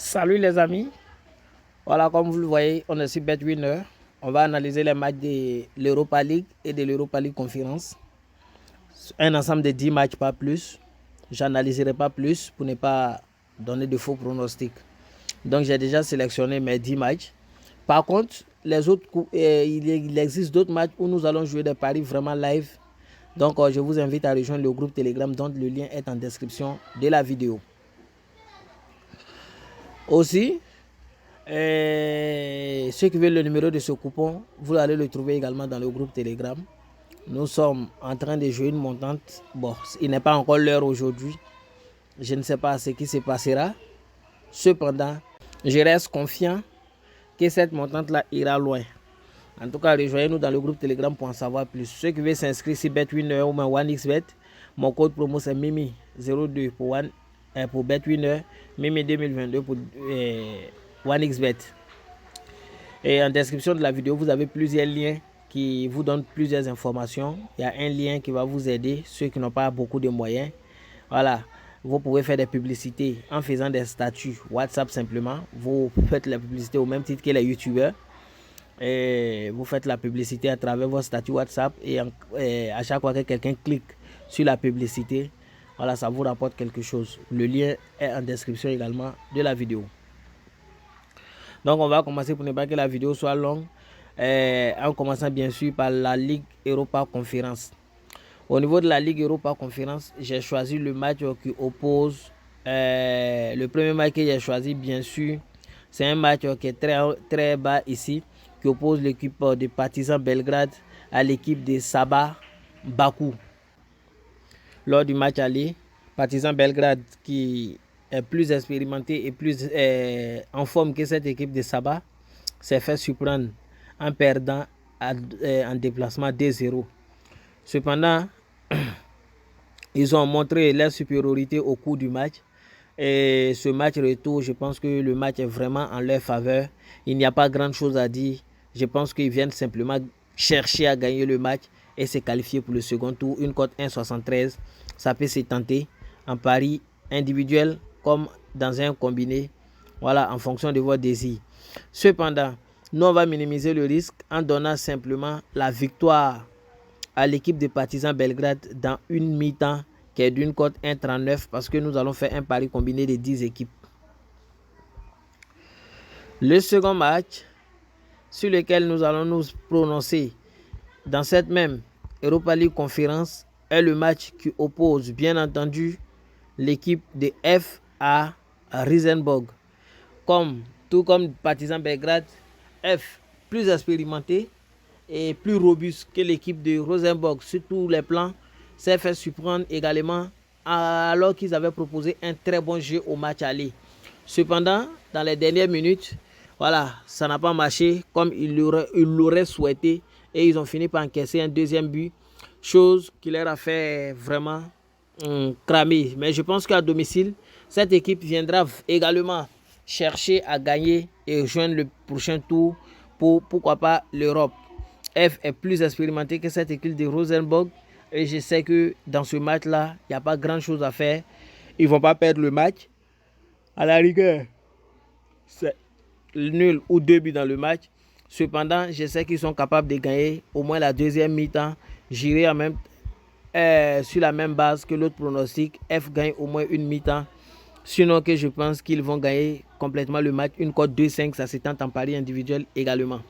Salut les amis, voilà comme vous le voyez, on est sur BetWinner. On va analyser les matchs de l'Europa League et de l'Europa League Conference. Un ensemble de 10 matchs, pas plus. J'analyserai pas plus pour ne pas donner de faux pronostics. Donc j'ai déjà sélectionné mes 10 matchs. Par contre, les autres, il existe d'autres matchs où nous allons jouer des paris vraiment live. Donc je vous invite à rejoindre le groupe Telegram dont le lien est en description de la vidéo. Aussi, ceux qui veulent le numéro de ce coupon, vous allez le trouver également dans le groupe Telegram. Nous sommes en train de jouer une montante. Bon, il n'est pas encore l'heure aujourd'hui. Je ne sais pas ce qui se passera. Cependant, je reste confiant que cette montante-là ira loin. En tout cas, rejoignez-nous dans le groupe Telegram pour en savoir plus. Ceux qui veulent s'inscrire sur BetWinner ou 1xBet, mon code promo c'est Mimi02 pour BetWinner, Mimi 2022 pour 1xBet. Et en description de la vidéo, vous avez plusieurs liens qui vous donnent plusieurs informations. Il y a un lien qui va vous aider, ceux qui n'ont pas beaucoup de moyens. Voilà, vous pouvez faire des publicités en faisant des statuts WhatsApp simplement. Vous faites la publicité au même titre que les youtubeurs. Et vous faites la publicité à travers votre statut WhatsApp et à chaque fois que quelqu'un clique sur la publicité, voilà, ça vous rapporte quelque chose. Le lien est en description également de la vidéo. Donc on va commencer pour ne pas que la vidéo soit longue, en commençant bien sûr par la Ligue Europa Conférence. Au niveau de la Ligue Europa Conférence, j'ai choisi le match qui oppose, le premier match que j'ai choisi bien sûr, c'est un match qui est très bas ici, qui oppose l'équipe de Partizan Belgrade à l'équipe de Sabah Bakou. Lors du match aller, Partizan Belgrade qui est plus expérimenté et plus en forme que cette équipe de Sabah s'est fait surprendre en perdant en déplacement 2-0. Cependant, ils ont montré leur supériorité au cours du match. Et ce match retour, je pense que le match est vraiment en leur faveur. Il n'y a pas grand chose à dire. Je pense qu'ils viennent simplement chercher à gagner le match et se qualifier pour le second tour. Une cote 1,73, ça peut se tenter en pari individuel comme dans un combiné. Voilà, en fonction de votre désir. Cependant, nous on va minimiser le risque en donnant simplement la victoire à l'équipe de Partizan Belgrade dans une mi-temps qui est d'une cote 1,39 parce que nous allons faire un pari combiné de 10 équipes. Le second match sur lequel nous allons nous prononcer dans cette même Europa League Conférence est le match qui oppose bien entendu l'équipe de FA Risenborg. Tout comme Partizan Belgrade, F plus expérimenté et plus robuste que l'équipe de Rosenborg sur tous les plans, s'est fait surprendre également alors qu'ils avaient proposé un très bon jeu au match aller. Cependant, dans les dernières minutes, voilà, ça n'a pas marché comme ils l'auraient souhaité et ils ont fini par encaisser un deuxième but, chose qui leur a fait vraiment cramer. Mais je pense qu'à domicile, cette équipe viendra également chercher à gagner et rejoindre le prochain tour pour pourquoi pas l'Europe. F est plus expérimenté que cette équipe de Rosenborg et je sais que dans ce match là il n'y a pas grand chose à faire. Ils ne vont pas perdre le match à la rigueur, c'est nul ou 2 buts dans le match. Cependant, je sais qu'ils sont capables de gagner au moins la deuxième mi-temps. J'irai sur la même base que l'autre pronostic. F gagne au moins une mi-temps. Sinon que je pense qu'ils vont gagner complètement le match. Une cote 2,5, ça s'étend en pari individuel également.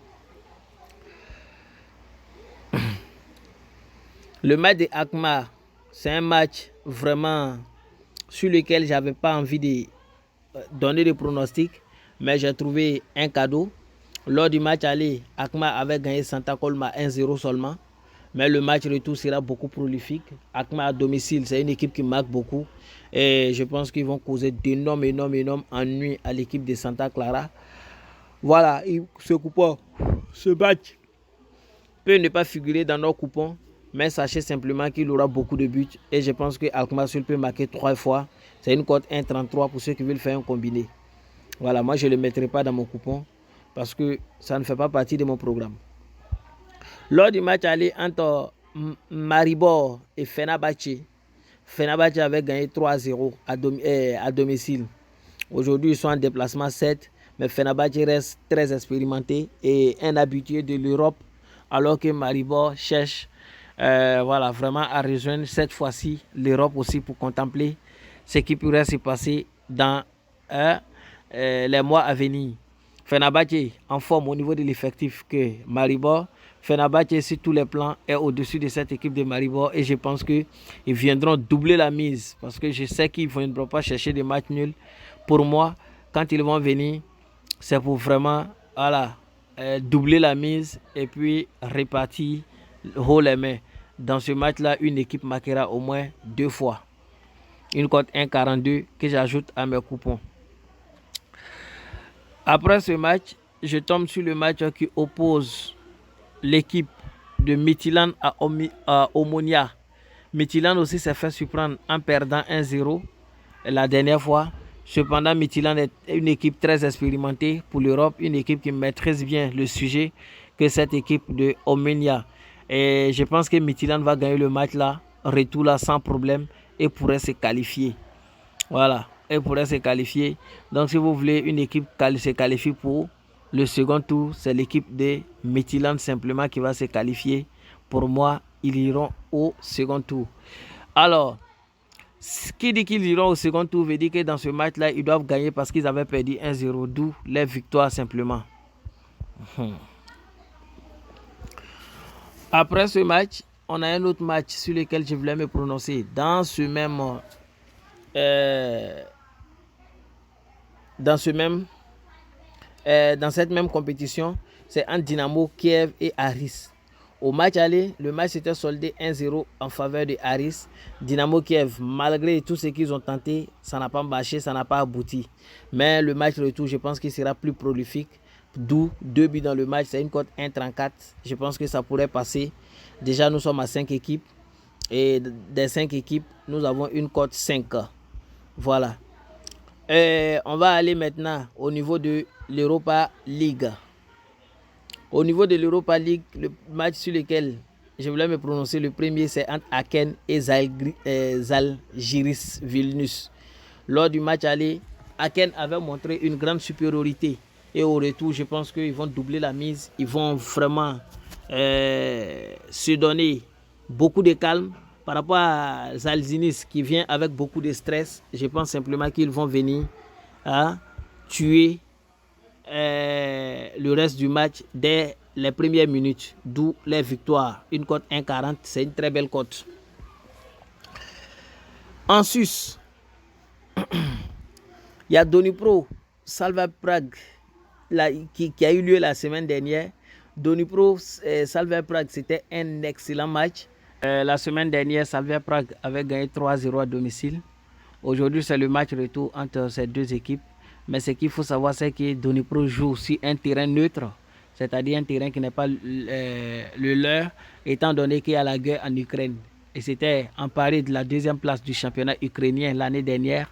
Le match de Alkmaar, c'est un match vraiment sur lequel je n'avais pas envie de donner de pronostics, mais j'ai trouvé un cadeau. Lors du match aller, Alkmaar avait gagné Santa Colma 1-0 seulement, mais le match retour sera beaucoup prolifique. Alkmaar à domicile, c'est une équipe qui marque beaucoup et je pense qu'ils vont causer d'énormes ennuis à l'équipe de Santa Clara. Voilà, ce match peut ne pas figurer dans nos coupons, mais sachez simplement qu'il aura beaucoup de buts et je pense que Alkmaar peut marquer 3 fois. C'est une cote 1,33 pour ceux qui veulent faire un combiné. Voilà, moi je ne le mettrai pas dans mon coupon parce que ça ne fait pas partie de mon programme. Lors du match aller entre Maribor et Fenerbahçe, Fenerbahçe avait gagné 3-0 à domicile. Aujourd'hui, ils sont en déplacement 7, mais Fenerbahçe reste très expérimenté et un habitué de l'Europe, alors que Maribor cherche voilà, vraiment à rejoindre cette fois-ci l'Europe aussi pour contempler ce qui pourrait se passer dans les mois à venir. Fenerbahçe en forme au niveau de l'effectif que Maribor. Fenerbahçe sur tous les plans est au-dessus de cette équipe de Maribor et je pense qu'ils viendront doubler la mise parce que je sais qu'ils ne viendront pas chercher des matchs nuls. Pour moi, quand ils vont venir, c'est pour vraiment voilà, doubler la mise et puis répartir haut les mains. Dans ce match-là, une équipe marquera au moins 2 fois. Une cote 1,42 que j'ajoute à mes coupons. Après ce match, je tombe sur le match qui oppose l'équipe de Midtjylland à Omonia. Midtjylland aussi s'est fait surprendre en perdant 1-0 la dernière fois. Cependant, Midtjylland est une équipe très expérimentée pour l'Europe, une équipe qui maîtrise bien le sujet que cette équipe de Omonia. Et je pense que Midtjylland va gagner le match là, retour là sans problème et pourrait se qualifier. Voilà, et pourrait se qualifier. Donc si vous voulez une équipe se qualifier pour le second tour, c'est l'équipe de Midtjylland simplement qui va se qualifier. Pour moi, ils iront au second tour. Alors, ce qui dit qu'ils iront au second tour veut dire que dans ce match-là, ils doivent gagner parce qu'ils avaient perdu 1-0, d'où leur victoire simplement. Après ce match, on a un autre match sur lequel je voulais me prononcer. Dans cette même compétition, c'est entre Dynamo Kiev et Aris. Au match aller, le match s'était soldé 1-0 en faveur de Aris. Dynamo Kiev, malgré tout ce qu'ils ont tenté, ça n'a pas marché, ça n'a pas abouti. Mais le match retour, je pense qu'il sera plus prolifique. D'où 2 buts dans le match, c'est une cote 1,34. Je pense que ça pourrait passer. Déjà, nous sommes à 5 équipes. Et des 5 équipes, nous avons une cote 5. Voilà. On va aller maintenant au niveau de l'Europa League. Au niveau de l'Europa League, le match sur lequel je voulais me prononcer, le premier, c'est entre Aken et Zalgiris Vilnius. Lors du match aller, Aken avait montré une grande supériorité. Et au retour, je pense qu'ils vont doubler la mise. Ils vont vraiment se donner beaucoup de calme. Par rapport à Zalgiris qui vient avec beaucoup de stress, je pense simplement qu'ils vont venir tuer le reste du match dès les premières minutes, d'où les victoires. Une cote 1,40, c'est une très belle cote. En Suisse, il y a Dnipro Slavia Prague qui a eu lieu la semaine dernière. Dnipro Slavia Prague, c'était un excellent match. La semaine dernière, Slavia Prague avait gagné 3-0 à domicile. Aujourd'hui, c'est le match retour entre ces deux équipes. Mais ce qu'il faut savoir, c'est que Dnipro joue sur un terrain neutre, c'est-à-dire un terrain qui n'est pas le leur, étant donné qu'il y a la guerre en Ukraine. Et c'était emparé de la 2e place du championnat ukrainien l'année dernière.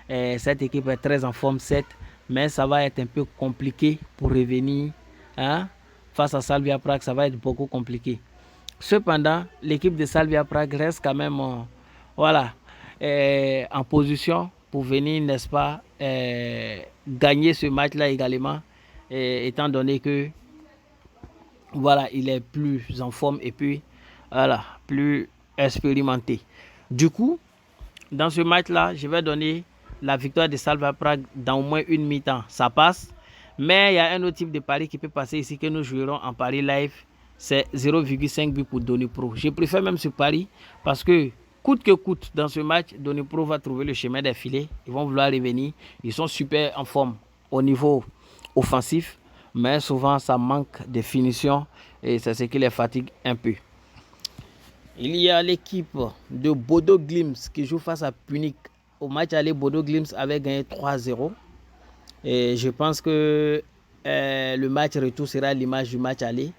Cette équipe est très en forme, 7, mais ça va être un peu compliqué pour revenir face à Slavia Prague, ça va être beaucoup compliqué. Cependant, l'équipe de Slavia Prague reste quand même voilà, en position pour venir, n'est-ce pas, gagner ce match-là également, étant donné que voilà, il est plus en forme et puis voilà, plus expérimenté. Du coup, dans ce match-là, je vais donner la victoire de Slavia Prague dans au moins une mi-temps. Ça passe. Mais il y a un autre type de pari qui peut passer ici que nous jouerons en pari live. C'est 0,5 but pour Dnipro. Je préfère même ce pari parce que coûte que coûte dans ce match, Dnipro va trouver le chemin des filets. Ils vont vouloir revenir. Ils sont super en forme au niveau offensif. Mais souvent, ça manque de finition et c'est ce qui les fatigue un peu. Il y a l'équipe de Bodo Glimt qui joue face à Punic. Au match aller, Bodo Glimt avait gagné 3-0. Et je pense que le match retour sera l'image du match aller.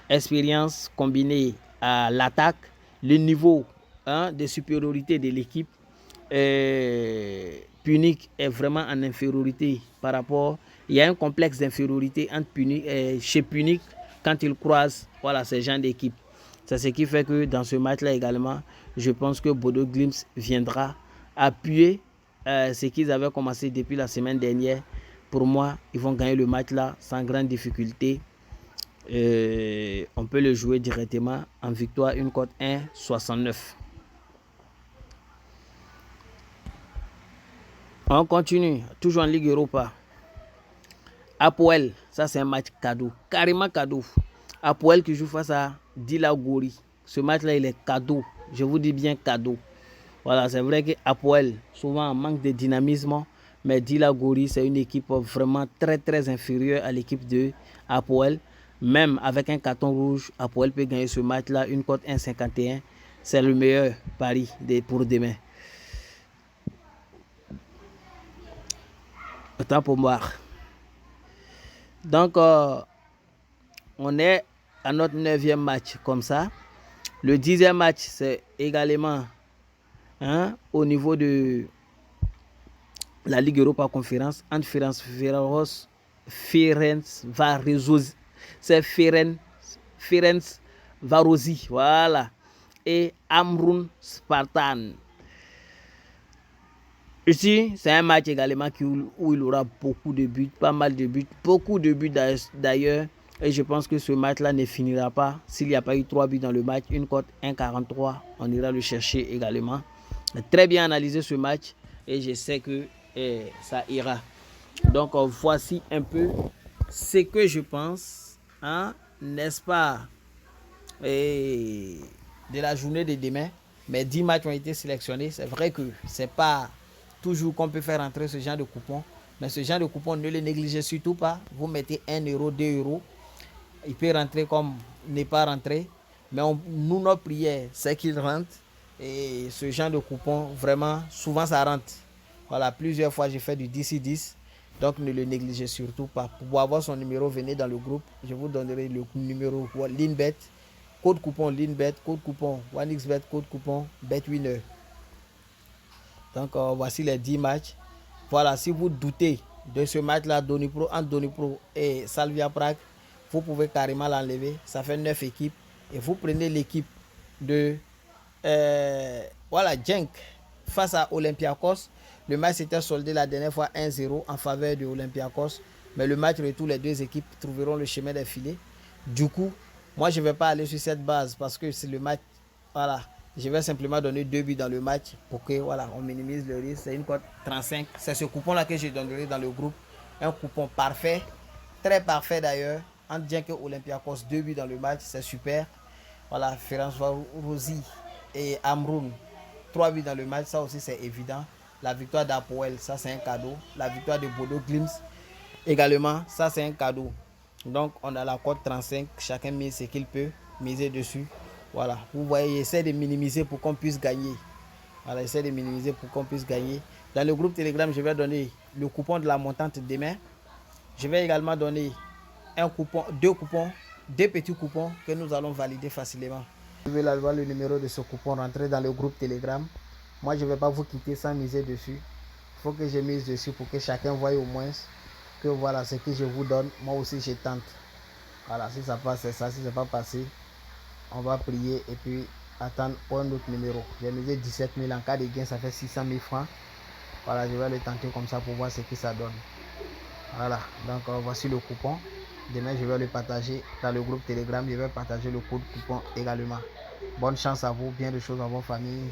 Expérience combinée à l'attaque, le niveau de supériorité de l'équipe. Punic est vraiment en infériorité par rapport. Il y a un complexe d'infériorité entre chez Punic quand ils croisent voilà, ces gens d'équipe. C'est ce qui fait que dans ce match-là également, je pense que Bodo Glimt viendra appuyer ce qu'ils avaient commencé depuis la semaine dernière, pour moi, ils vont gagner le match là sans grande difficulté. On peut le jouer directement en victoire, une cote 1,69. On continue, toujours en Ligue Europa. Apoel, ça c'est un match cadeau, carrément cadeau. Apoel qui joue face à Dila Gori. Ce match-là, il est cadeau. Je vous dis bien cadeau. Voilà, c'est vrai que Apoel, souvent, manque de dynamisme. Mais Dila Gori, c'est une équipe vraiment très, très inférieure à l'équipe de Apoel. Même avec un carton rouge, Apoel peut gagner ce match-là. Une cote 1,51. C'est le meilleur pari pour demain. Autant pour moi. Donc, on est à notre 9e match comme ça. Le 10e match, c'est également au niveau de la Ligue Europa Conférence entre Ferencvarosi, c'est Ferencvarosi, voilà, et Amrun Spartan. Ici, c'est un match également où il aura beaucoup de buts, pas mal de buts, beaucoup de buts d'ailleurs. Et je pense que ce match-là ne finira pas s'il n'y a pas eu 3 buts dans le match. Une cote 1,43, on ira le chercher également. Très bien analysé ce match et je sais que ça ira. Donc voici un peu ce que je pense, n'est-ce pas, de la journée de demain. Mais 10 matchs ont été sélectionnés. C'est vrai que c'est pas toujours qu'on peut faire entrer ce genre de coupon. Mais ce genre de coupon, ne le négligez surtout pas. Vous mettez 1 euro, 2 euros. Il peut rentrer comme ne pas rentrer. Mais nous, notre prière, c'est qu'il rentre. Et ce genre de coupon, vraiment, souvent ça rentre. Voilà, plusieurs fois j'ai fait du 10-10. Donc ne le négligez surtout pas. Pour avoir son numéro, venez dans le groupe. Je vous donnerai le numéro Linbet. Code coupon Linbet, code coupon OneXBet, code coupon BetWinner. Donc voici les 10 matchs. Voilà, si vous doutez de ce match-là, entre Donipro et Slavia Prague, vous pouvez carrément l'enlever. Ça fait 9 équipes. Et vous prenez l'équipe de Genk face à Olympiakos. Le match s'était soldé la dernière fois 1-0 en faveur de Olympiakos. Mais le match retour, les deux équipes trouveront le chemin des filets. Du coup, moi je ne vais pas aller sur cette base parce que c'est le match. Voilà, je vais simplement donner 2 buts dans le match pour que on minimise le risque. C'est une cote 35. C'est ce coupon là que je donnerai dans le groupe. Un coupon parfait, très parfait d'ailleurs. Entre Genk et Olympiakos, 2 buts dans le match, c'est super. Voilà, Ferencvarosi et Amrun, 3 buts dans le match, ça aussi c'est évident. La victoire d'Apoel, ça c'est un cadeau. La victoire de Bodo Glimt également, ça c'est un cadeau. Donc on a la cote 35, chacun mise ce qu'il peut miser dessus. Voilà, vous voyez, j'essaie de minimiser pour qu'on puisse gagner. Voilà, j'essaie de minimiser pour qu'on puisse gagner. Dans le groupe Telegram, je vais donner le coupon de la montante demain. Je vais également donner un coupon, deux petits coupons que nous allons valider facilement. Vous pouvez avoir le numéro de ce coupon, rentrer dans le groupe Telegram. Moi, je ne vais pas vous quitter sans miser dessus. Il faut que je mise dessus pour que chacun voie au moins que voilà ce que je vous donne. Moi aussi, je tente. Voilà, si ça passe, c'est ça. Si ça n'est pas passé, on va prier et puis attendre pour un autre numéro. J'ai misé 17 000 en cas de gain, ça fait 600 000 francs. Voilà, je vais le tenter comme ça pour voir ce que ça donne. Voilà, donc voici le coupon. Demain, je vais le partager dans le groupe Telegram. Je vais partager le code coupon également. Bonne chance à vous, bien de choses à vos familles.